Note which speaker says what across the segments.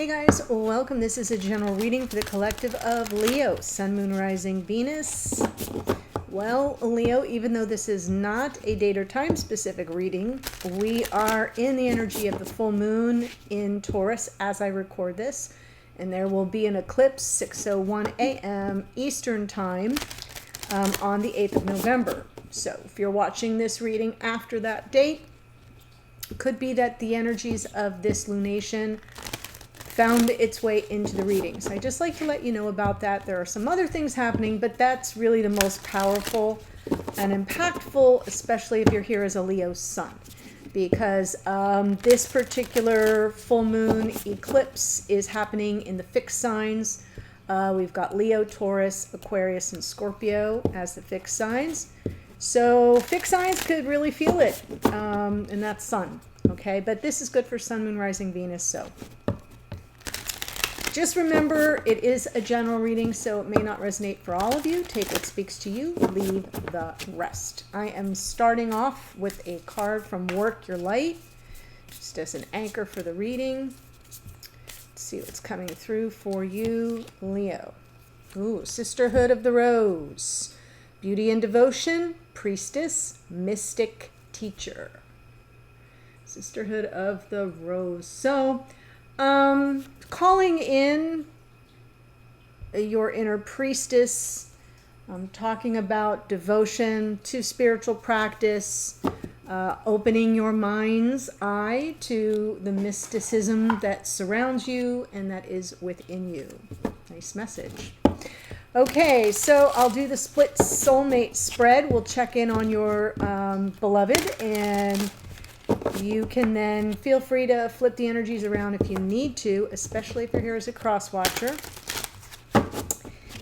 Speaker 1: Hey guys, welcome. This is a general reading for the collective of Leo, Sun, Moon, Rising, Venus. Well, Leo, even though this is not a date or time specific reading, we are in the energy of the full moon in Taurus as I record this, and there will be an eclipse 6:01 a.m. Eastern time on the 8th of November. So if you're watching this reading after that date, it could be that the energies of this lunation found its way into the readings. I just like to let you know about that. There are some other things happening, but that's really the most powerful and impactful, especially if you're here as a Leo sun, because this particular full moon eclipse is happening in the fixed signs. We've got Leo, Taurus, Aquarius, and Scorpio as the fixed signs. So fixed signs could really feel it, and that's Sun, okay? But this is good for Sun, Moon, Rising, Venus, so just remember, it is a general reading, so it may not resonate for all of you. Take what speaks to you, leave the rest. I am starting off with a card from Work Your Light, just as an anchor for the reading. Let's see what's coming through for you, Leo. Ooh, Sisterhood of the Rose. Beauty and Devotion, Priestess, Mystic, Teacher. Sisterhood of the Rose. So, calling in your inner priestess, talking about devotion to spiritual practice, opening your mind's eye to the mysticism that surrounds you and that is within you. Nice message. Okay, so I'll do the split soulmate spread. We'll check in on your beloved, and you can then feel free to flip the energies around if you need to, especially if you're here as a cross watcher.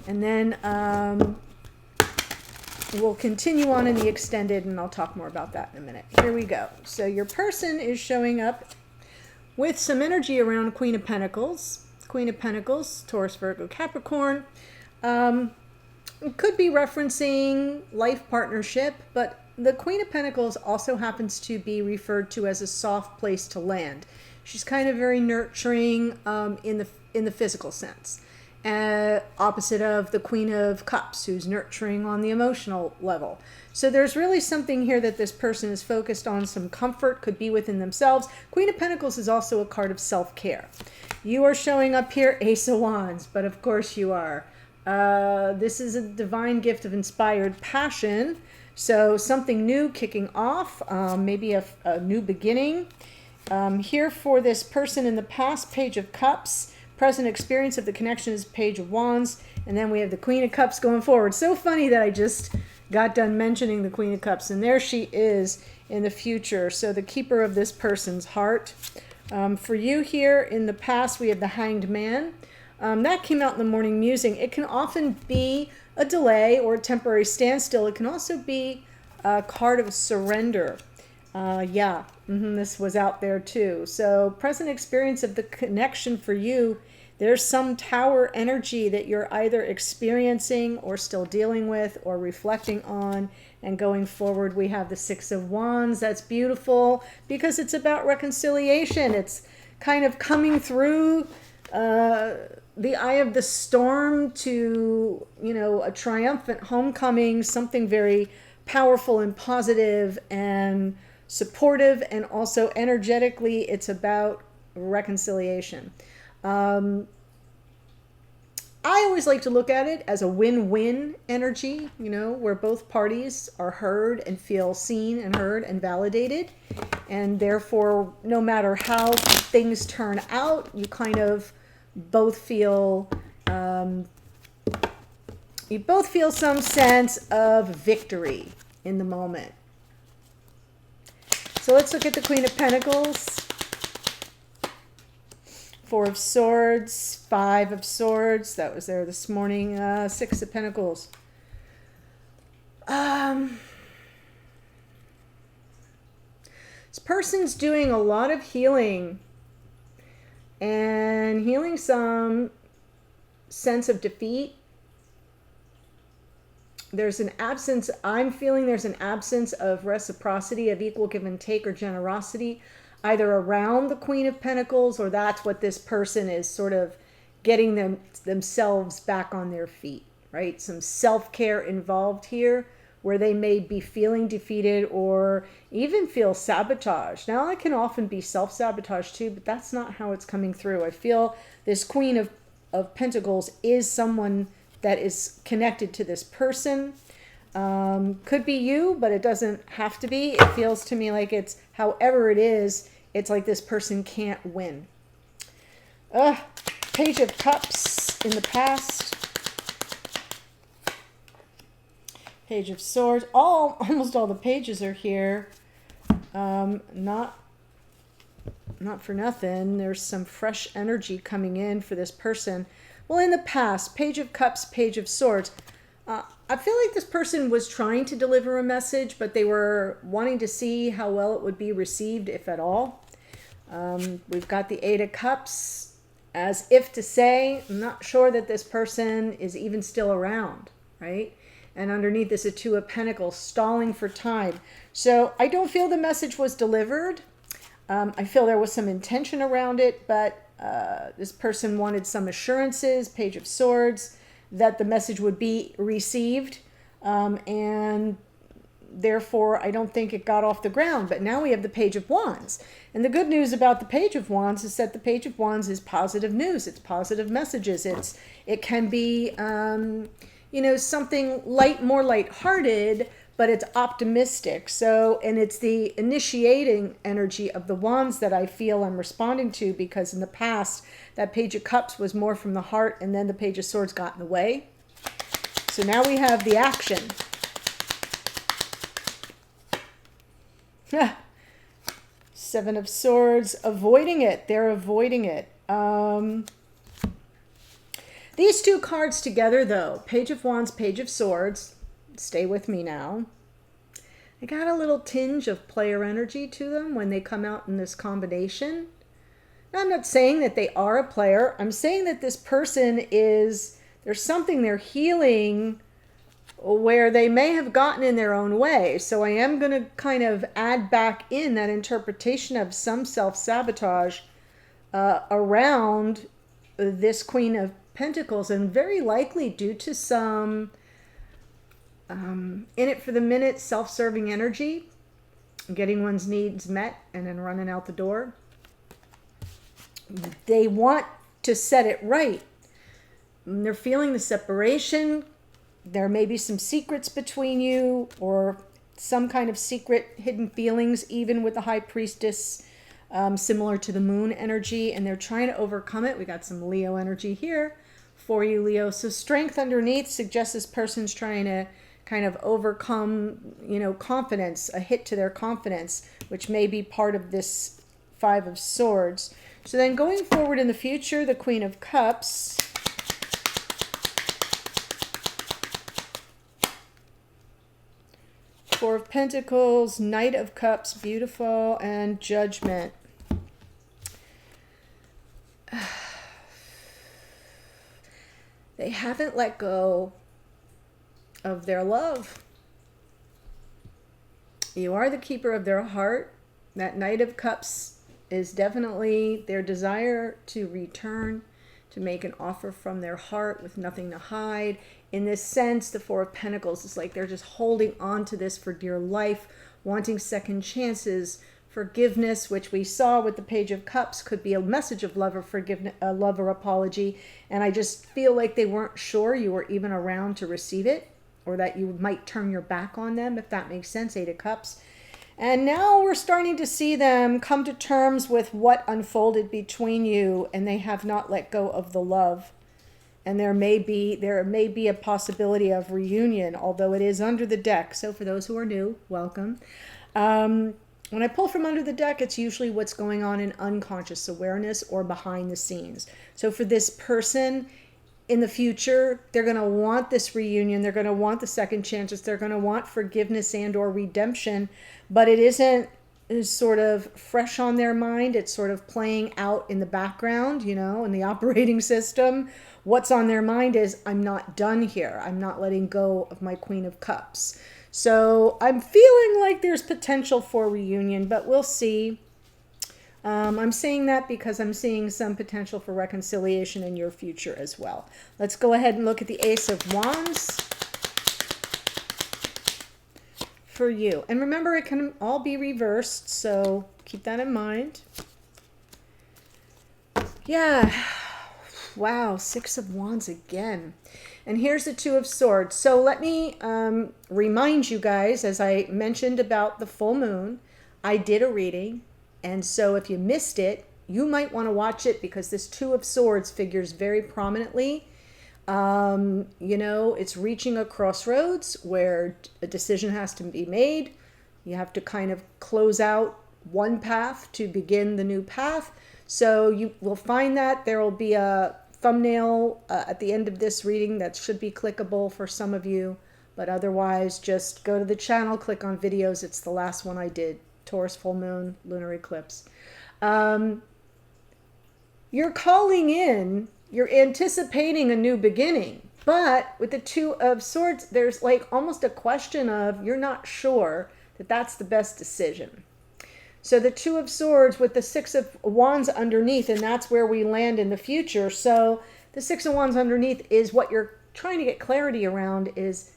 Speaker 1: And then we'll continue on in the extended, and I'll talk more about that in a minute. Here we go. So your person is showing up with some energy around Queen of Pentacles. Queen of Pentacles, Taurus, Virgo, Capricorn. It could be referencing life partnership, but the Queen of Pentacles also happens to be referred to as a soft place to land. She's kind of very nurturing in the physical sense. Opposite of the Queen of Cups, who's nurturing on the emotional level. So there's really something here that this person is focused on. Some comfort could be within themselves. Queen of Pentacles is also a card of self-care. You are showing up here, Ace of Wands, but of course you are. This is a divine gift of inspired passion. So something new kicking off, maybe a new beginning. Here for this person in the past, Page of Cups. Present experience of the connection is Page of Wands. And then we have the Queen of Cups going forward. So funny that I just got done mentioning the Queen of Cups. And there she is in the future. So the keeper of this person's heart. For you here in the past, we have the Hanged Man. That came out in the morning musing. It can often be a delay or a temporary standstill. It can also be a card of surrender. This was out there too. So present experience of the connection for you, there's some tower energy that you're either experiencing or still dealing with or reflecting on. And going forward, we have the Six of Wands. That's beautiful because it's about reconciliation. It's kind of coming through the eye of the storm to, a triumphant homecoming, something very powerful and positive and supportive, and also energetically, it's about reconciliation. I always like to look at it as a win-win energy, where both parties are heard and feel seen and heard and validated. And therefore, no matter how things turn out, you kind of both feel some sense of victory in the moment. So let's look at the Queen of Pentacles. Four of Swords, Five of Swords. That was there this morning. Six of Pentacles. This person's doing a lot of healing. And healing some sense of defeat. There's an absence, I'm feeling there's an absence of reciprocity, of equal give and take or generosity. either around the Queen of Pentacles, or that's what this person is sort of getting themselves back on their feet, right? Some self-care involved here, where they may be feeling defeated or even feel sabotaged. Now, it can often be self-sabotage too, but that's not how it's coming through. I feel this Queen of Pentacles is someone that is connected to this person. Could be you, but it doesn't have to be. It feels to me like it's, however it is, it's like this person can't win. Page of Cups in the past. Page of Swords. Almost all the pages are here. Not for nothing. There's some fresh energy coming in for this person. Well, in the past, Page of Cups, Page of Swords. I feel like this person was trying to deliver a message, but they were wanting to see how well it would be received, if at all. We've got the Eight of Cups, as if to say, I'm not sure that this person is even still around, right? And underneath this, a Two of Pentacles, stalling for time. So I don't feel the message was delivered. I feel there was some intention around it, but this person wanted some assurances, Page of Swords, that the message would be received. And therefore, I don't think it got off the ground. But now we have the Page of Wands. And the good news about the Page of Wands is that the Page of Wands is positive news. It's positive messages. It can be, something more lighthearted, but it's optimistic. So, and it's the initiating energy of the Wands that I feel I'm responding to, because in the past, that Page of Cups was more from the heart, and then the Page of Swords got in the way. So now we have the action. Seven of Swords, avoiding it. They're avoiding it. These two cards together, though, Page of Wands, Page of Swords, stay with me now. They got a little tinge of player energy to them when they come out in this combination. Now, I'm not saying that they are a player. I'm saying that this person is, there's something they're healing where they may have gotten in their own way. So I am going to kind of add back in that interpretation of some self-sabotage around this Queen of Pentacles, and very likely due to some in it for the minute self-serving energy, getting one's needs met and then running out the door. They want to set it right. They're feeling the separation. There may be some secrets between you, or some kind of secret hidden feelings, even with the High Priestess, similar to the moon energy, and they're trying to overcome it. We got some Leo energy here for you, Leo. So strength underneath suggests this person's trying to kind of overcome, confidence, a hit to their confidence, which may be part of this Five of Swords. So then going forward in the future, the Queen of Cups. Four of Pentacles, Knight of Cups, beautiful, and Judgment. They haven't let go of their love. You are the keeper of their heart. That Knight of Cups is definitely their desire to return, to make an offer from their heart with nothing to hide. In this sense, the Four of Pentacles is like they're just holding on to this for dear life, wanting second chances, forgiveness, which we saw with the Page of Cups could be a message of love or forgiveness, a love or apology. And I just feel like they weren't sure you were even around to receive it, or that you might turn your back on them, if that makes sense. Eight of Cups. And now we're starting to see them come to terms with what unfolded between you, and they have not let go of the love. And there may be a possibility of reunion, although it is under the deck. So for those who are new, welcome. When I pull from under the deck, it's usually what's going on in unconscious awareness or behind the scenes. So for this person, in the future, they're going to want this reunion. They're going to want the second chances. They're going to want forgiveness and or redemption, but it isn't sort of fresh on their mind. It's sort of playing out in the background, in the operating system. What's on their mind is, I'm not done here. I'm not letting go of my Queen of Cups. So I'm feeling like there's potential for reunion, but we'll see. I'm saying that because I'm seeing some potential for reconciliation in your future as well. Let's go ahead and look at the Ace of Wands for you. And remember, it can all be reversed, so keep that in mind. Yeah. Wow, Six of Wands again. And here's the Two of Swords. So let me remind you guys, as I mentioned about the full moon, I did a reading. And so if you missed it, you might want to watch it because this Two of Swords figures very prominently. You know, it's reaching a crossroads where a decision has to be made. You have to kind of close out one path to begin the new path. So you will find that there will be a thumbnail at the end of this reading that should be clickable for some of you. But otherwise, just go to the channel, click on videos. It's the last one I did. Taurus full moon, lunar eclipse. You're calling in, you're anticipating a new beginning, but with the Two of Swords, there's like almost a question of you're not sure that that's the best decision. So the Two of Swords with the Six of Wands underneath, and that's where we land in the future. So the Six of Wands underneath is what you're trying to get clarity around. Is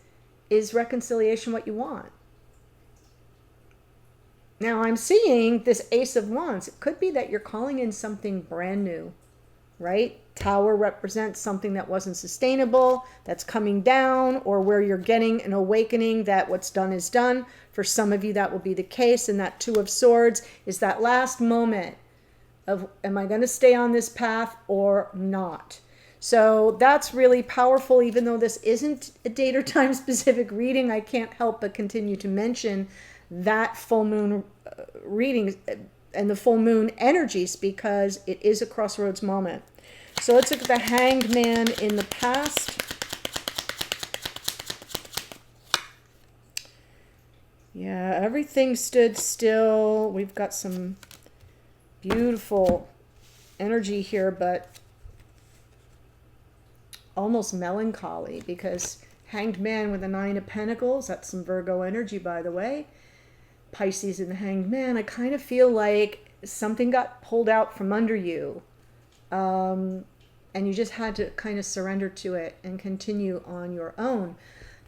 Speaker 1: reconciliation what you want? Now I'm seeing this Ace of Wands. It could be that you're calling in something brand new, right? Tower represents something that wasn't sustainable, that's coming down, or where you're getting an awakening that what's done is done. For some of you, that will be the case. And that Two of Swords is that last moment of, am I going to stay on this path or not? So that's really powerful. Even though this isn't a date or time specific reading, I can't help but continue to mention that full moon reading and the full moon energies because it is a crossroads moment. So let's look at the Hanged Man in the past. Yeah, everything stood still. We've got some beautiful energy here, but almost melancholy because Hanged Man with the Nine of Pentacles, that's some Virgo energy, by the way. Pisces in the Hanged Man, I kind of feel like something got pulled out from under you. And you just had to kind of surrender to it and continue on your own.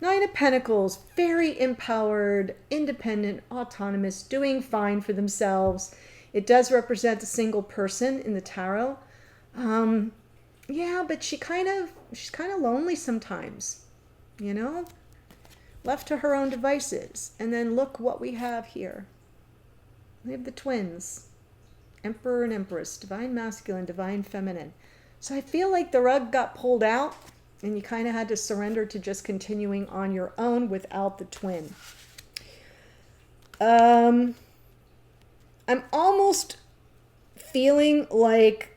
Speaker 1: Nine of Pentacles, very empowered, independent, autonomous, doing fine for themselves. It does represent a single person in the tarot. Yeah, but she's kind of lonely sometimes, you know? Left to her own devices. And then look what we have here. We have the twins. Emperor and Empress, divine masculine, divine feminine. So I feel like the rug got pulled out and you kind of had to surrender to just continuing on your own without the twin. I'm almost feeling like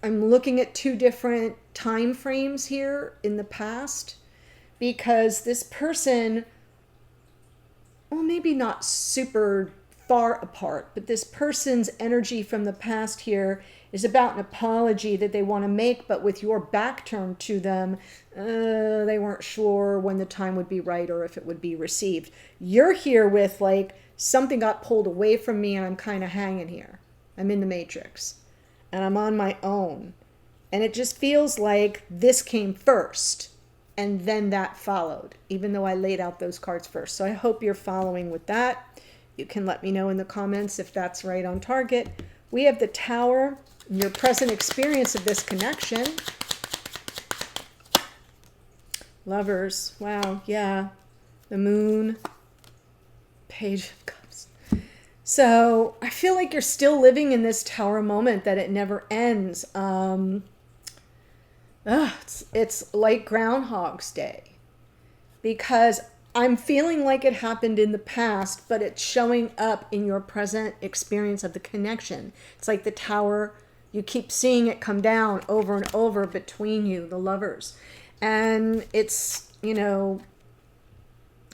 Speaker 1: I'm looking at two different time frames here in the past because this person, well, maybe not super far apart, but this person's energy from the past here is about an apology that they want to make, but with your back turned to them, they weren't sure when the time would be right or if it would be received. You're here with like, something got pulled away from me and I'm kind of hanging here. I'm in the matrix and I'm on my own. And it just feels like this came first and then that followed, even though I laid out those cards first. So I hope you're following with that. You can let me know in the comments if that's right on target. We have the Tower, your present experience of this connection. Lovers, wow, yeah. The Moon, Page of Cups. So I feel like you're still living in this Tower moment that it never ends. It's like Groundhog's Day because I'm feeling like it happened in the past, but it's showing up in your present experience of the connection. It's like the Tower, you keep seeing it come down over and over between you, the lovers. And it's, you know,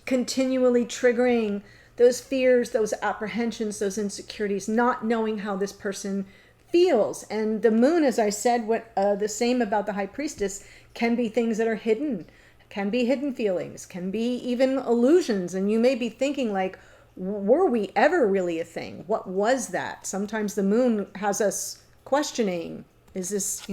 Speaker 1: continually triggering those fears, those apprehensions, those insecurities, not knowing how this person feels. And the Moon, as I said, what the same about the High Priestess, can be things that are hidden. Can be hidden feelings, can be even illusions. And you may be thinking like, were we ever really a thing? What was that? Sometimes the moon has us questioning, is this,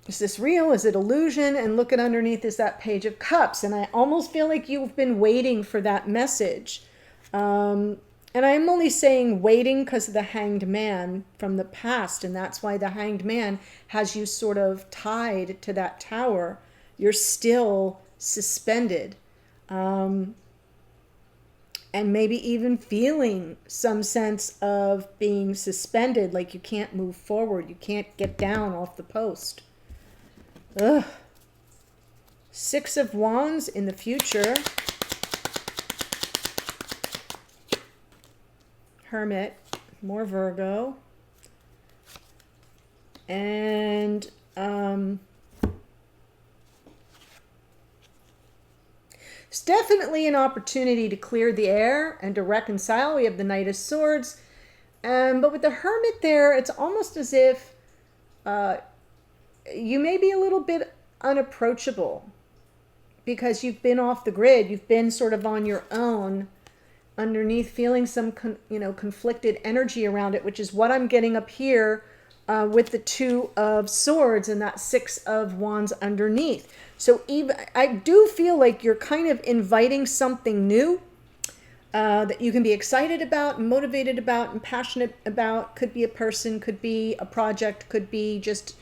Speaker 1: is this real? Is it illusion? And look at underneath is that Page of Cups. And I almost feel like you've been waiting for that message. And I'm only saying waiting because of the Hanged Man from the past. And that's why the Hanged Man has you sort of tied to that tower. You're still suspended. And maybe even feeling some sense of being suspended, like you can't move forward. You can't get down off the post. Ugh. 6 of Wands in the future. Hermit, more Virgo. And it's definitely an opportunity to clear the air and to reconcile. We have the Knight of Swords. But with the Hermit there, it's almost as if you may be a little bit unapproachable because you've been off the grid. You've been sort of on your own underneath, feeling some conflicted energy around it, which is what I'm getting up here with the 2 of Swords and that 6 of Wands underneath. So even I do feel like you're kind of inviting something new that you can be excited about, motivated about, and passionate about. Could be a person, could be a project, could be just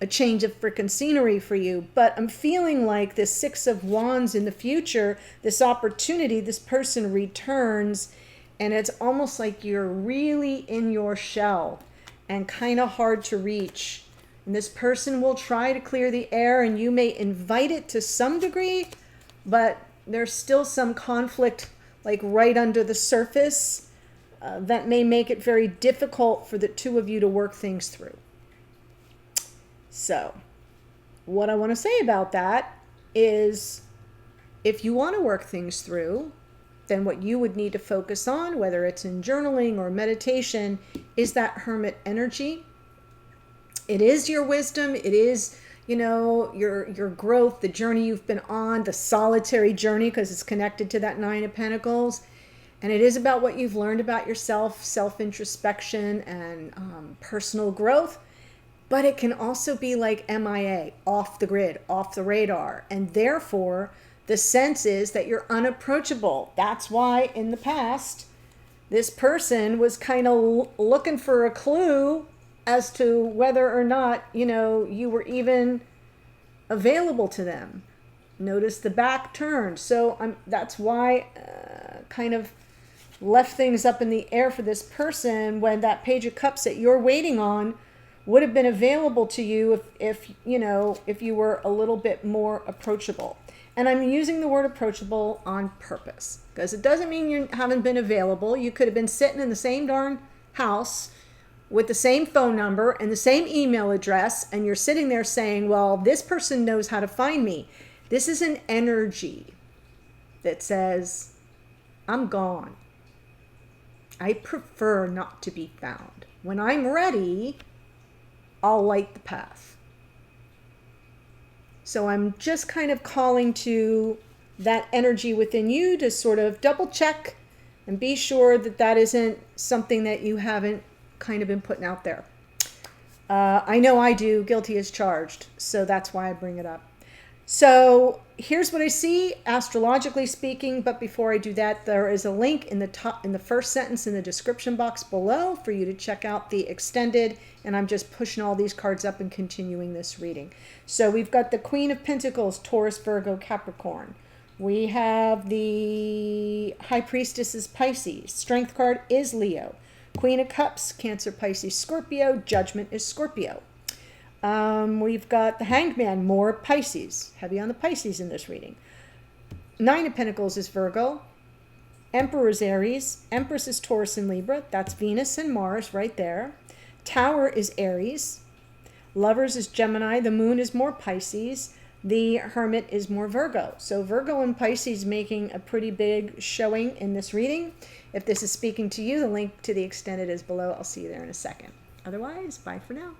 Speaker 1: a change of freaking scenery for you. But I'm feeling like this 6 of Wands in the future, this opportunity, this person returns, and it's almost like you're really in your shell and kind of hard to reach. And this person will try to clear the air, and you may invite it to some degree, but there's still some conflict like right under the surface that may make it very difficult for the 2 of you to work things through. So what I want to say about that is if you want to work things through, then what you would need to focus on, whether it's in journaling or meditation, is that Hermit energy. It is your wisdom. It is, your growth, the journey you've been on, the solitary journey, because it's connected to that 9 of Pentacles. And it is about what you've learned about yourself, self-introspection and personal growth. But it can also be like MIA, off the grid, off the radar. And therefore, the sense is that you're unapproachable. That's why in the past, this person was kind of looking for a clue as to whether or not, you were even available to them. Notice the back turn. So that's why kind of left things up in the air for this person when that Page of Cups that you're waiting on would have been available to you if you were a little bit more approachable. And I'm using the word approachable on purpose because it doesn't mean you haven't been available. You could have been sitting in the same darn house with the same phone number and the same email address, and you're sitting there saying, well, this person knows how to find me. This is an energy that says, I'm gone. I prefer not to be found. When I'm ready, I'll light the path. So I'm just kind of calling to that energy within you to sort of double check and be sure that that isn't something that you haven't kind of been putting out there. I know I do. Guilty as charged. So that's why I bring it up. So here's what I see, astrologically speaking. But before I do that, there is a link in the first sentence in the description box below for you to check out the extended. And I'm just pushing all these cards up and continuing this reading. So we've got the Queen of Pentacles, Taurus, Virgo, Capricorn. We have the High Priestess is Pisces. Strength card is Leo. Queen of Cups, Cancer, Pisces, Scorpio. Judgment is Scorpio. We've got the Hanged Man, more Pisces. Heavy on the Pisces in this reading. 9 of Pentacles is Virgo. Emperor is Aries. Empress is Taurus and Libra. That's Venus and Mars right there. Tower is Aries. Lovers is Gemini. The Moon is more Pisces. The Hermit is more Virgo. So Virgo and Pisces making a pretty big showing in this reading. If this is speaking to you, the link to the extended is below. I'll see you there in a second. Otherwise, bye for now.